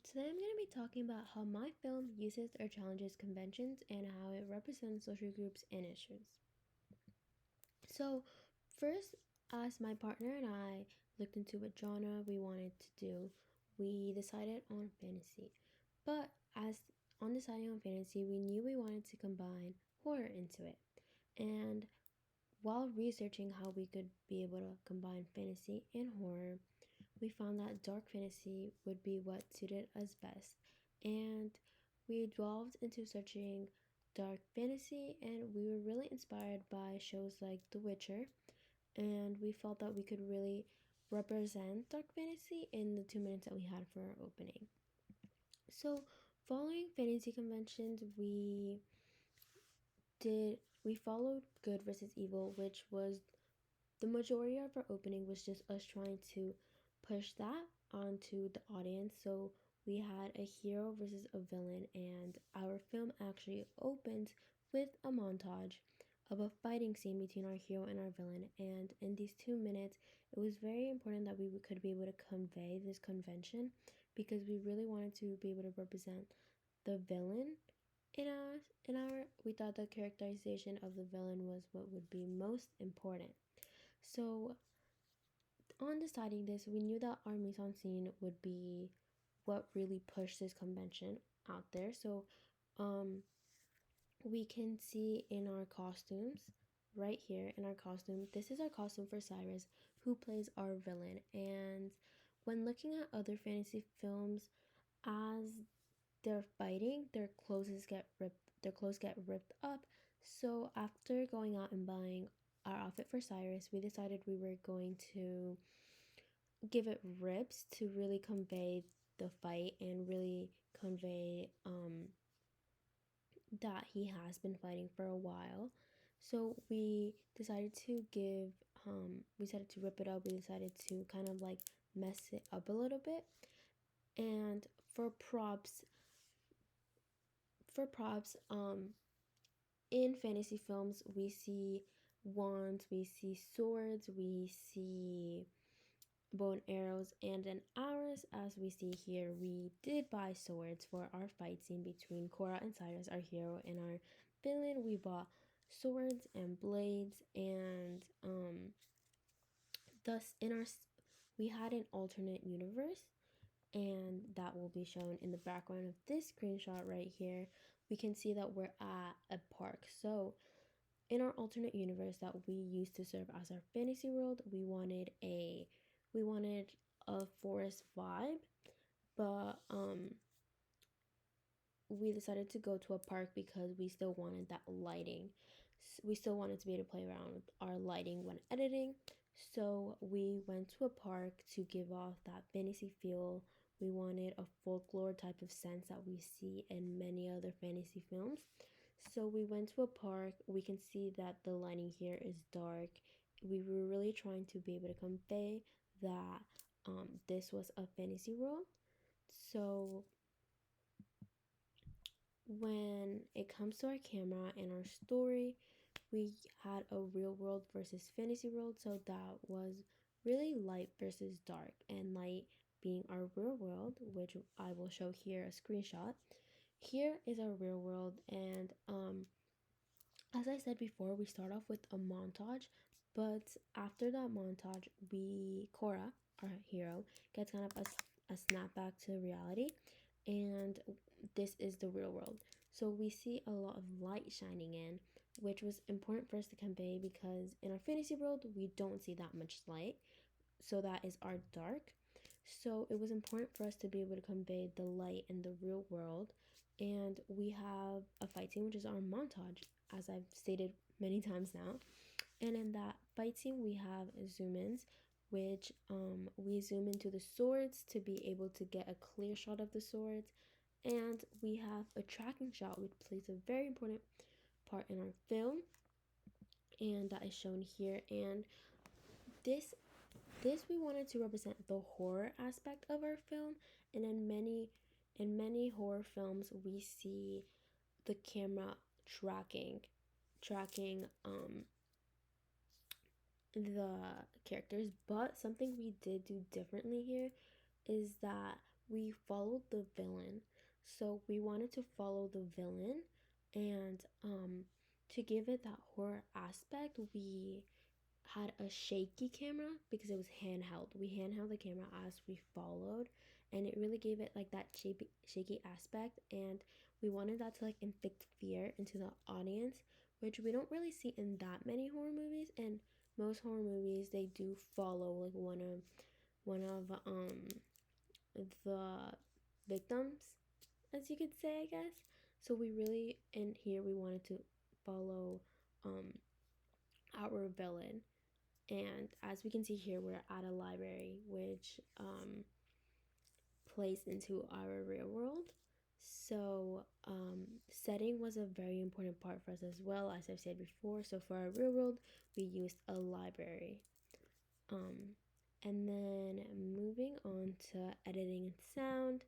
Today I'm going to be talking about how my film uses or challenges conventions and how it represents social groups and issues. So, first, as my partner and I looked into what genre we wanted to do, we decided on fantasy. But as on deciding on fantasy, we knew we wanted to combine horror into it. And while researching how we could be able to combine fantasy and horror, we found that dark fantasy would be what suited us best. And we delved into searching dark fantasy, and we were really inspired by shows like The Witcher. And we felt that we could really represent dark fantasy in the 2 minutes that we had for our opening. So, following fantasy conventions, we followed good versus evil, which was the majority of our opening was just us trying to push that onto the audience. So we had a hero versus a villain, and our film actually opens with a montage of a fighting scene between our hero and our villain. And in these 2 minutes, it was very important that we could be able to convey this convention because we really wanted to be able to represent the villain in our we thought the characterization of the villain was what would be most important. So, on deciding this, we knew that our mise en scene would be what really pushed this convention out there. So, um, we can see in our costumes, right here in our costume, this is our costume for Cyrus, who plays our villain. And when looking at other fantasy films, as they're fighting, their clothes get ripped up. So after going out and buying our outfit for Cyrus, we decided we were going to give it rips to really convey the fight and really convey that he has been fighting for a while. So we decided to rip it up. We decided to kind of like mess it up a little bit. And for props, in fantasy films, we see wands, we see swords, we see bow and arrows, and in ours, as we see here, we did buy swords for our fight scene between Cora and Cyrus, our hero, and our villain. We bought swords and blades, and thus in our we had an alternate universe, and that will be shown in the background of this screenshot right here. We can see that we're at a park. So in our alternate universe that we used to serve as our fantasy world, we wanted a forest vibe, but we decided to go to a park because we still wanted that lighting. We still wanted to be able to play around with our lighting when editing. So we went to a park to give off that fantasy feel. We wanted a folklore type of sense that we see in many other fantasy films. So we went to a park. We can see that the lighting here is dark. We were really trying to be able to convey that this was a fantasy world. So when it comes to our camera and our story, we had a real world versus fantasy world. So that was really light versus dark, and light being our real world, which I will show here a screenshot. Here is our real world, and as I said before, we start off with a montage, but after that montage, Cora, our hero, gets kind of a snapback to reality, and this is the real world. So we see a lot of light shining in, which was important for us to convey because in our fantasy world, we don't see that much light. So that is our dark. So it was important for us to be able to convey the light in the real world. And we have a fight scene, which is our montage, as I've stated many times now. And in that fight scene, we have zoom ins, which we zoom into the swords to be able to get a clear shot of the swords. And we have a tracking shot, which plays a very important part in our film, and that is shown here. And this this we wanted to represent the horror aspect of our film, and in many horror films we see the camera tracking the characters, but something we did do differently here is that we followed the villain. So we wanted to follow the villain, and to give it that horror aspect, we had a shaky camera because it was handheld. We handheld the camera as we followed, and it really gave it like that shaky aspect. And we wanted that to like inflict fear into the audience, which we don't really see in that many horror movies. And most horror movies, they do follow like one of the victims, as you could say, I guess. So we really, in here, we wanted to follow um our villain. And as we can see here, we're at a library, which plays into our real world. So, setting was a very important part for us as well, as I've said before. So, for our real world, we used a library. Um, and then moving on to editing and sound.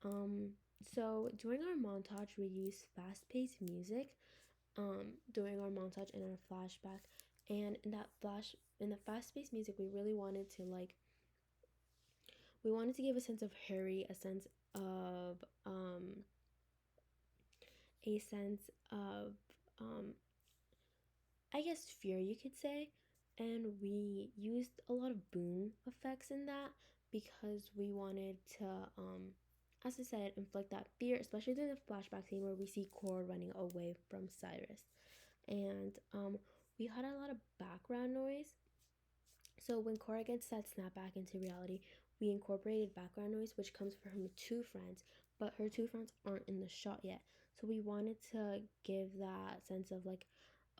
Um, so, during our montage, we used fast paced music during our montage and our flashback. And in the fast paced music, we wanted to give a sense of hurry, of um, a sense of I guess fear, you could say. And we used a lot of boom effects in that because we wanted to, as I said, inflict that fear, especially during the flashback scene where we see Cora running away from Cyrus. And we had a lot of background noise. So when Cora gets that snap back into reality, we incorporated background noise, which comes from her two friends, but her two friends aren't in the shot yet. So we wanted to give that sense of like,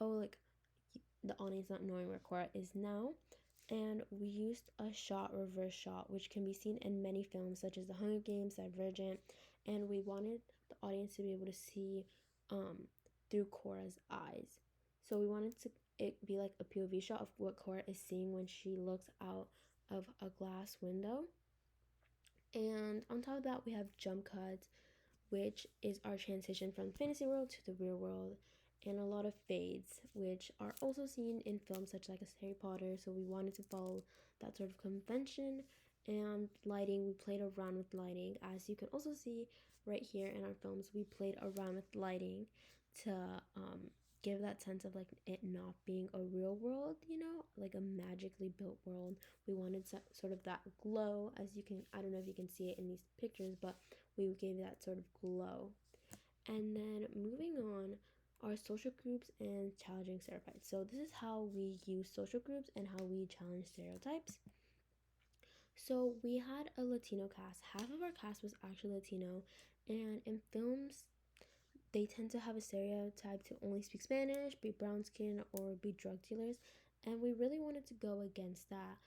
oh, like the audience not knowing where Cora is now. And we used a shot reverse shot, which can be seen in many films such as The Hunger Games, Divergent, and we wanted the audience to be able to see um, through Cora's eyes. So we wanted to it be like a POV shot of what Cora is seeing when she looks out of a glass window. And on top of that, we have jump cuts, which is our transition from fantasy world to the real world, and a lot of fades, which are also seen in films such like as Harry Potter. So we wanted to follow that sort of convention. And lighting, we played around with lighting, as you can also see right here in our films. We played around with lighting to give that sense of like it not being a real world, like a magically built world. We wanted sort of that glow, as you can, I don't know if you can see it in these pictures, but we gave that sort of glow. And then moving on, our social groups and challenging stereotypes. So this is how we use social groups and how we challenge stereotypes. So we had a Latino cast. Half of our cast was actually Latino, and in films, they tend to have a stereotype to only speak Spanish, be brown skin, or be drug dealers. And we really wanted to go against that.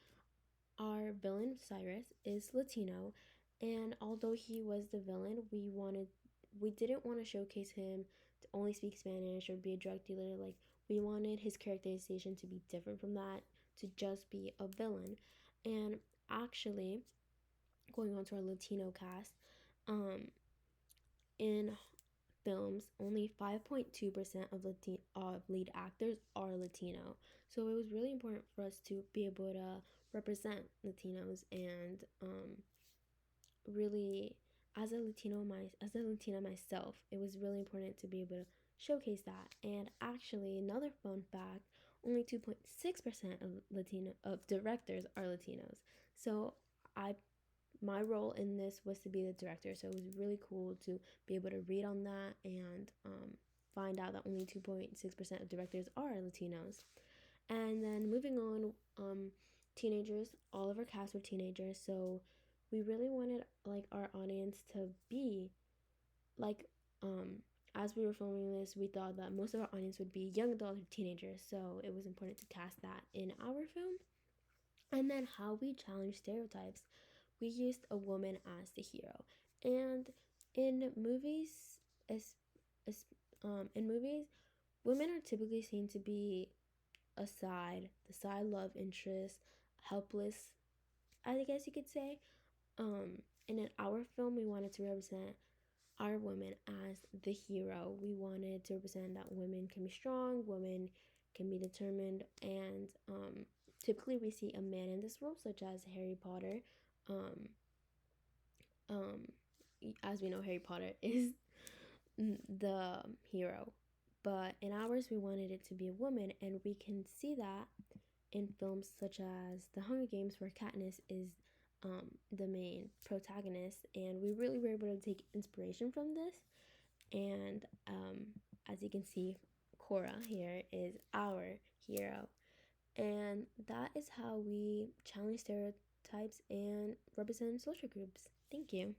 Our villain, Cyrus, is Latino, and although he was the villain, we didn't want to showcase him to only speak Spanish or be a drug dealer. Like, we wanted his characterization to be different from that, to just be a villain. And actually, going on to our Latino cast, um, in films, only 5.2% of lead actors are Latino. So it was really important for us to be able to represent Latinos and really as a Latina myself, it was really important to be able to showcase that. And actually, another fun fact, only 2.6% of Latino of directors are Latinos. So I my role in this was to be the director, so it was really cool to be able to read on that and find out that only 2.6% of directors are Latinos. And then moving on, teenagers, all of our cast were teenagers, so we really wanted like our audience to be like as we were filming this, we thought that most of our audience would be young adults or teenagers, so it was important to cast that in our film. And then how we challenge stereotypes, we used a woman as the hero. And in movies, as in movies, women are typically seen to be the side love interest, helpless, I guess you could say. And in our film, we wanted to represent our women as the hero. We wanted to represent that women can be strong, women can be determined, and typically we see a man in this role, such as Harry Potter. Um, um, as we know, Harry Potter is the hero. But in ours, we wanted it to be a woman, and we can see that in films such as The Hunger Games, where Katniss is the main protagonist, and we really were able to take inspiration from this. And as you can see, Cora here is our hero, and that is how we challenge stereotypes and represent social groups. Thank you.